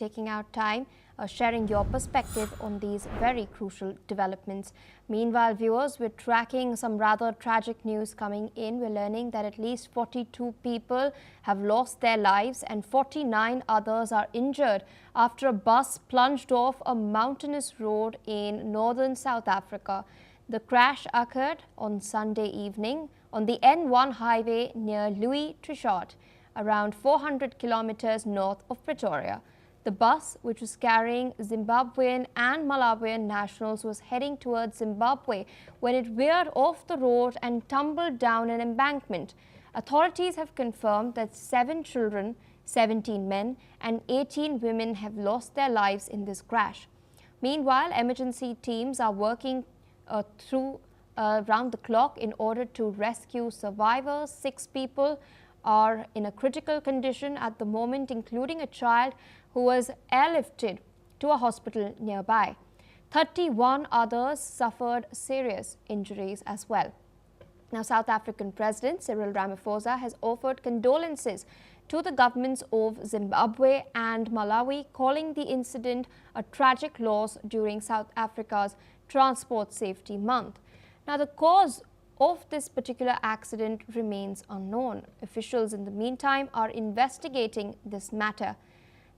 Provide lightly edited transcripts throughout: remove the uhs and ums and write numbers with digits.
taking out time, sharing your perspective on these very crucial developments. Meanwhile, viewers, we're tracking some rather tragic news coming in. We're learning that at least 42 people have lost their lives and 49 others are injured after a bus plunged off a mountainous road in northern South Africa. The crash occurred on Sunday evening on the N1 highway near Louis Trichardt, around 400 kilometers north of Pretoria. The bus, which was carrying Zimbabwean and Malawian nationals, was heading towards Zimbabwe when it veered off the road and tumbled down an embankment. Authorities have confirmed that 7 children, 17 men and 18 women have lost their lives in this crash. Meanwhile, emergency teams are working round the clock in order to rescue survivors. 6 people are in a critical condition at the moment, including a child who was airlifted to a hospital nearby. 31 others suffered serious injuries as well. Now, South African President Cyril Ramaphosa has offered condolences to the governments of Zimbabwe and Malawi, calling the incident a tragic loss during South Africa's Transport Safety Month. Now, the cause of this particular accident remains unknown. Officials in the meantime are investigating this matter.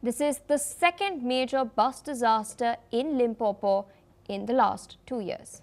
This is the second major bus disaster in Limpopo in the last 2 years.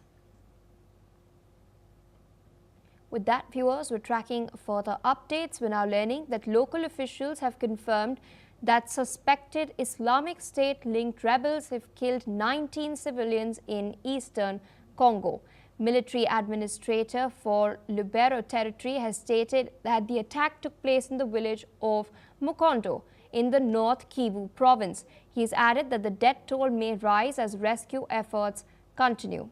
With that, viewers, we're tracking further updates. We're now learning that local officials have confirmed that suspected Islamic State-linked rebels have killed 19 civilians in eastern Congo. Military administrator for Lubero territory has stated that the attack took place in the village of Mukondo in the North Kivu province. He has added that the death toll may rise as rescue efforts continue.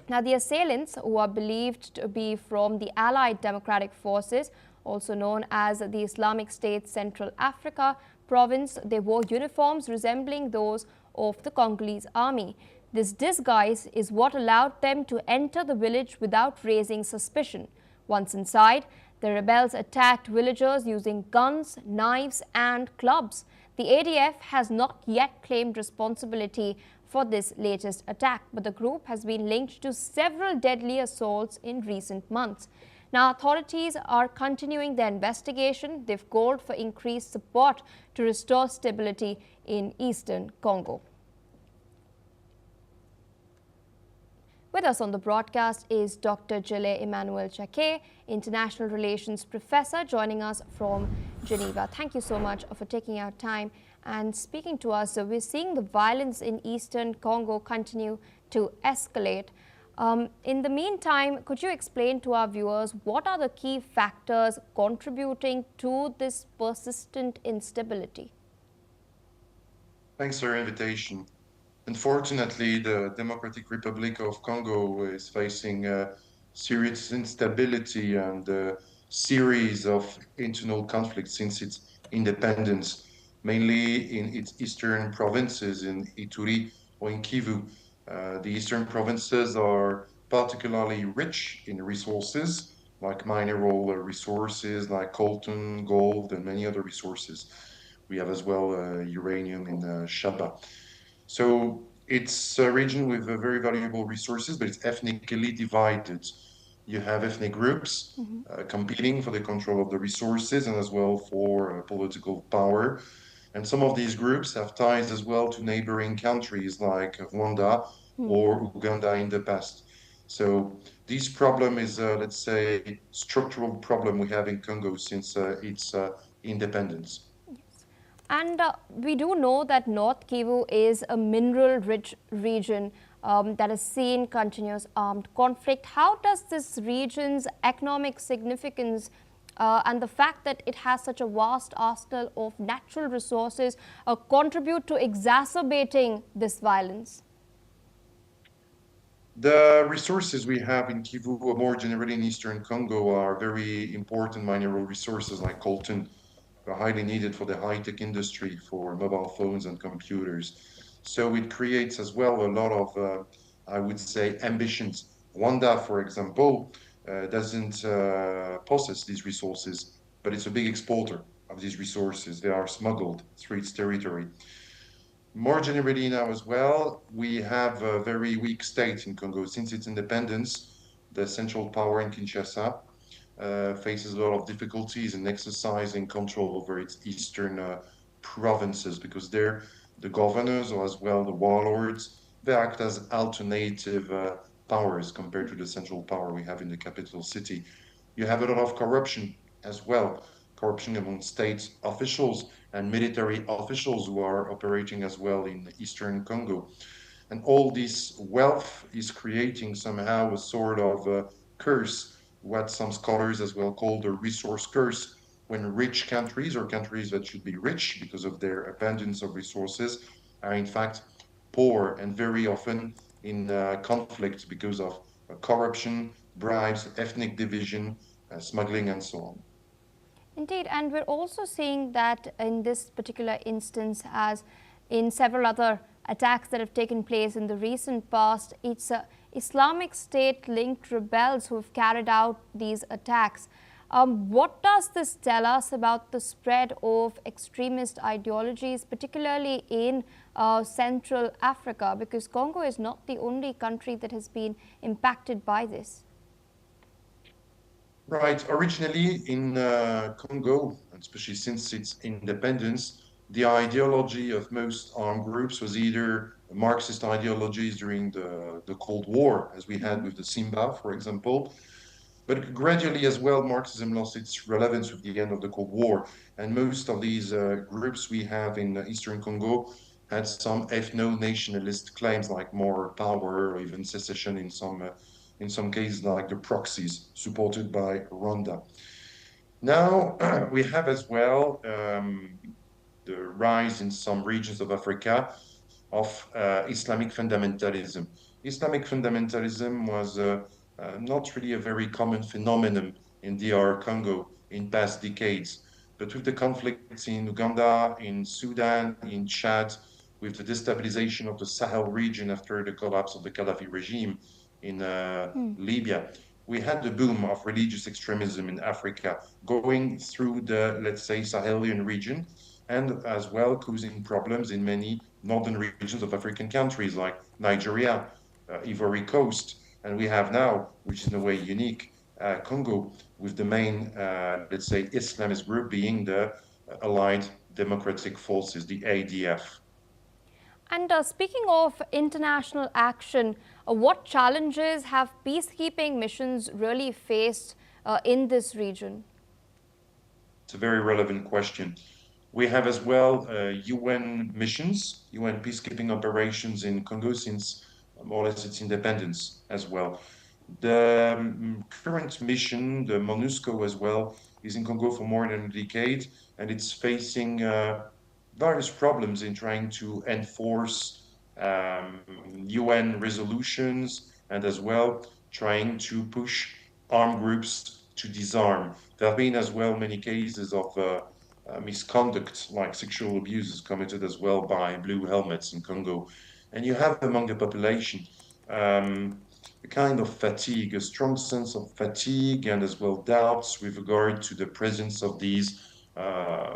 Now, the assailants, who are believed to be from the Allied Democratic Forces, also known as the Islamic State Central Africa province, they wore uniforms resembling those of the Congolese army. This disguise is what allowed them to enter the village without raising suspicion. Once inside, the rebels attacked villagers using guns, knives and clubs. The ADF has not yet claimed responsibility for this latest attack, but the group has been linked to several deadly assaults in recent months. Now, authorities are continuing their investigation. They've called for increased support to restore stability in eastern Congo. With us on the broadcast is Dr. Gilles Emmanuel Jacquet, International Relations Professor, joining us from Geneva. Thank you so much for taking out time and speaking to us. So we're seeing the violence in eastern Congo continue to escalate. In the meantime, could you explain to our viewers what are the key factors contributing to this persistent instability? Thanks for your invitation. Unfortunately, the Democratic Republic of Congo is facing serious instability and a series of internal conflicts since its independence, mainly in its eastern provinces in Ituri or in Kivu. The eastern provinces are particularly rich in resources, like mineral resources, like coltan, gold, and many other resources. We have as well uranium in Shaba. So it's a region with very valuable resources, but it's ethnically divided. You have ethnic groups competing for the control of the resources and as well for political power. And some of these groups have ties as well to neighboring countries like Rwanda or Uganda in the past. So this problem is, let's say, structural problem we have in Congo since its independence. And we do know that North Kivu is a mineral-rich region that has seen continuous armed conflict. How does this region's economic significance and the fact that it has such a vast arsenal of natural resources contribute to exacerbating this violence? The resources we have in Kivu, or more generally in Eastern Congo, are very important mineral resources like coltan, are highly needed for the high-tech industry, for mobile phones and computers. So it creates as well a lot of, I would say, ambitions. Rwanda, for example, doesn't possess these resources, but it's a big exporter of these resources. They are smuggled through its territory. More generally now as well, we have a very weak state in Congo. Since its independence, the central power in Kinshasa faces a lot of difficulties in exercising control over its eastern provinces because there, the governors or as well the warlords, they act as alternative powers compared to the central power we have in the capital city. You have a lot of corruption as well, corruption among state officials and military officials who are operating as well in eastern Congo. And all this wealth is creating somehow a sort of curse, what some scholars as well call the resource curse, when rich countries or countries that should be rich because of their abundance of resources are in fact poor and very often in conflict because of corruption, bribes, ethnic division, smuggling, and so on. Indeed, and we're also seeing that in this particular instance, as in several other attacks that have taken place in the recent past, it's Islamic State linked rebels who have carried out these attacks. What does this tell us about the spread of extremist ideologies, particularly in Central Africa? Because Congo is not the only country that has been impacted by this. Right. Originally in Congo, especially since its independence, the ideology of most armed groups was either Marxist ideologies during the Cold War, as we had with the Simba, for example, but gradually as well, Marxism lost its relevance with the end of the Cold War. And most of these groups we have in Eastern Congo had some ethno-nationalist claims like more power or even secession in some cases like the proxies supported by Rwanda. Now we have as well the rise in some regions of Africa of Islamic fundamentalism. Islamic fundamentalism was not really a very common phenomenon in DR Congo in past decades. But with the conflicts in Uganda, in Sudan, in Chad, with the destabilization of the Sahel region after the collapse of the Gaddafi regime in Libya, we had the boom of religious extremism in Africa going through the, let's say, Sahelian region and as well causing problems in many northern regions of African countries like Nigeria, Ivory Coast, and we have now, which is in a way unique, Congo, with the main, let's say, Islamist group being the Allied Democratic Forces, the ADF. And speaking of international action, what challenges have peacekeeping missions really faced in this region? It's a very relevant question. We have as well UN missions, UN peacekeeping operations in Congo since more or less its independence as well. The current mission, the MONUSCO as well, is in Congo for more than a decade, and it's facing various problems in trying to enforce UN resolutions and as well trying to push armed groups to disarm. There have been as well many cases of misconduct, like sexual abuses committed as well by blue helmets in Congo. And you have among the population a kind of fatigue, a strong sense of fatigue and as well doubts with regard to the presence of these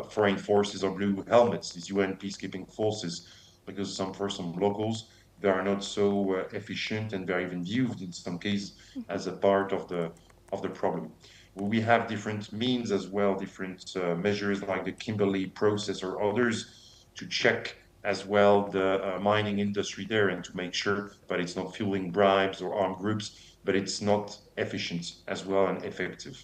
foreign forces or blue helmets, these UN peacekeeping forces, because for some locals, they are not so efficient and they're even viewed in some cases as a part of the problem. We have different means as well, different measures like the Kimberley process or others to check as well the mining industry there and to make sure that it's not fueling bribes or armed groups, but it's not efficient as well and effective.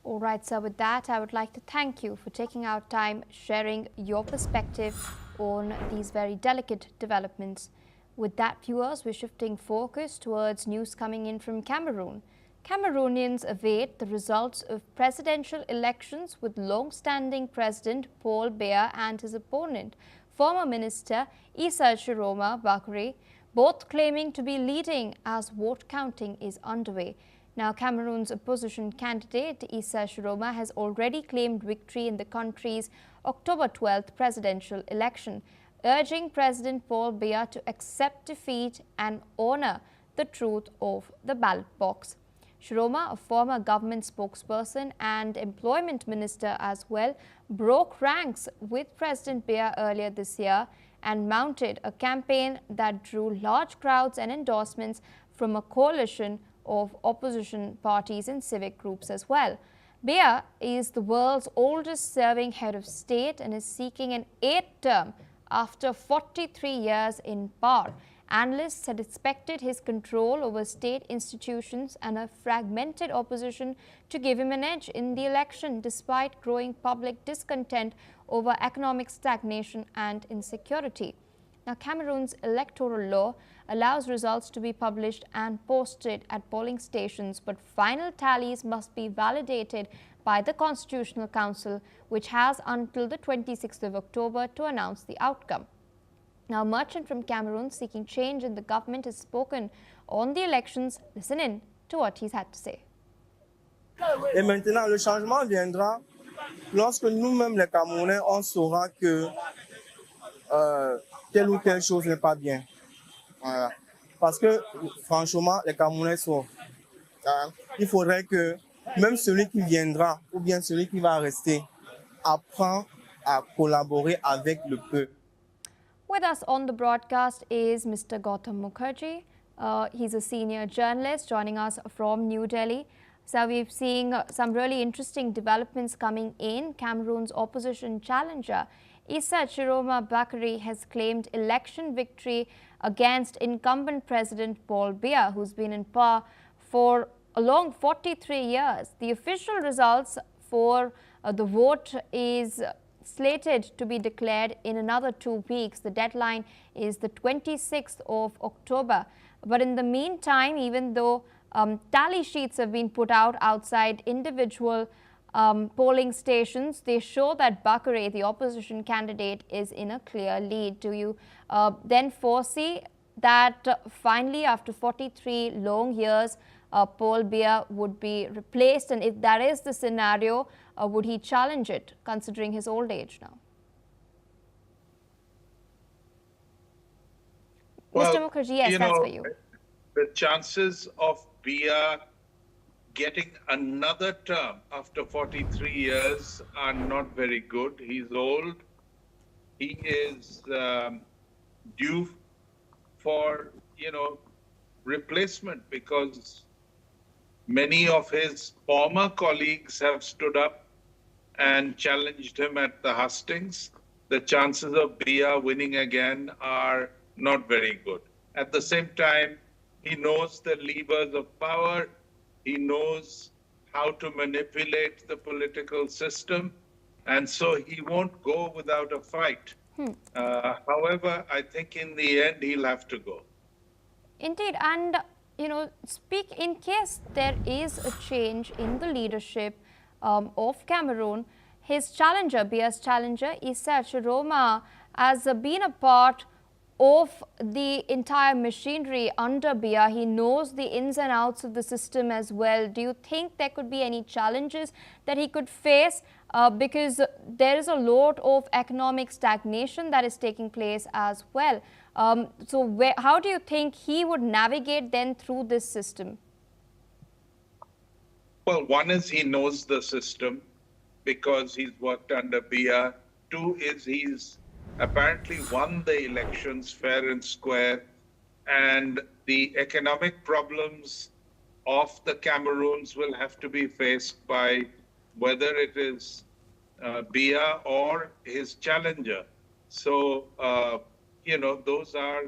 All right, so with that, I would like to thank you for taking out time sharing your perspective on these very delicate developments. With that, viewers, we're shifting focus towards news coming in from Cameroon. Cameroonians await the results of presidential elections with long-standing President Paul Biya and his opponent, former Minister Issa Chiroma Bakary, both claiming to be leading as vote counting is underway. Now, Cameroon's opposition candidate Issa Chiroma has already claimed victory in the country's October 12th presidential election, urging President Paul Biya to accept defeat and honor the truth of the ballot box. Chiroma, a former government spokesperson and employment minister as well, broke ranks with President Biya earlier this year and mounted a campaign that drew large crowds and endorsements from a coalition of opposition parties and civic groups as well. Biya is the world's oldest serving head of state and is seeking an 8th term after 43 years in power. Analysts had expected his control over state institutions and a fragmented opposition to give him an edge in the election, despite growing public discontent over economic stagnation and insecurity. Now, Cameroon's electoral law allows results to be published and posted at polling stations, but final tallies must be validated by the Constitutional Council, which has until the 26th of October to announce the outcome. Now, a merchant from Cameroon seeking change in the government has spoken on the elections. Listen in to what he's had to say. Et maintenant, le changement viendra lorsque nous-mêmes, les Camerounais, on saura que telle ou telle chose n'est pas bien. Voilà. Parce que, franchement, les Camerounais sont... il faudrait que même celui qui viendra ou bien celui qui va rester apprend à collaborer avec le peuple. With us on the broadcast is Mr. Gautam Mukherjee. He's a senior journalist joining us from New Delhi. So we're seeing some really interesting developments coming in. Cameroon's opposition challenger, Issa Chiroma Bakary, has claimed election victory against incumbent President Paul Biya, who's been in power for a long 43 years. The official results for the vote is slated to be declared in another 2 weeks. The deadline is the 26th of October. But in the meantime, even though tally sheets have been put out outside individual polling stations, they show that Bakary, the opposition candidate, is in a clear lead. Do you then foresee that finally, after 43 long years, Paul Biya would be replaced? And if that is the scenario, would he challenge it, considering his old age now? Well, Mr. Mukherjee, yes, that's for you. The chances of Biya getting another term after 43 years are not very good. He's old. He is due for, replacement, because many of his former colleagues have stood up and challenged him at the hustings. The chances of Biya winning again are not very good. At the same time, he knows the levers of power. He knows how to manipulate the political system. And so he won't go without a fight. However, I think in the end, he'll have to go. Indeed. And, speak in case there is a change in the leadership of Cameroon, his challenger, Biya's challenger, Issa Chiroma, has been a part of the entire machinery under Biya. He knows the ins and outs of the system as well. Do you think there could be any challenges that he could face? Because there is a lot of economic stagnation that is taking place as well. So how do you think he would navigate then through this system? Well, one is he knows the system because he's worked under Biya. Two is he's apparently won the elections fair and square, and the economic problems of the Cameroons will have to be faced by whether it is Biya or his challenger. So, those are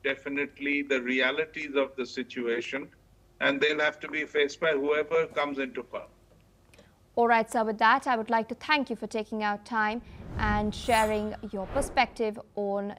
definitely the realities of the situation, and they'll have to be faced by whoever comes into power. All right, sir, with that, I would like to thank you for taking out time and sharing your perspective on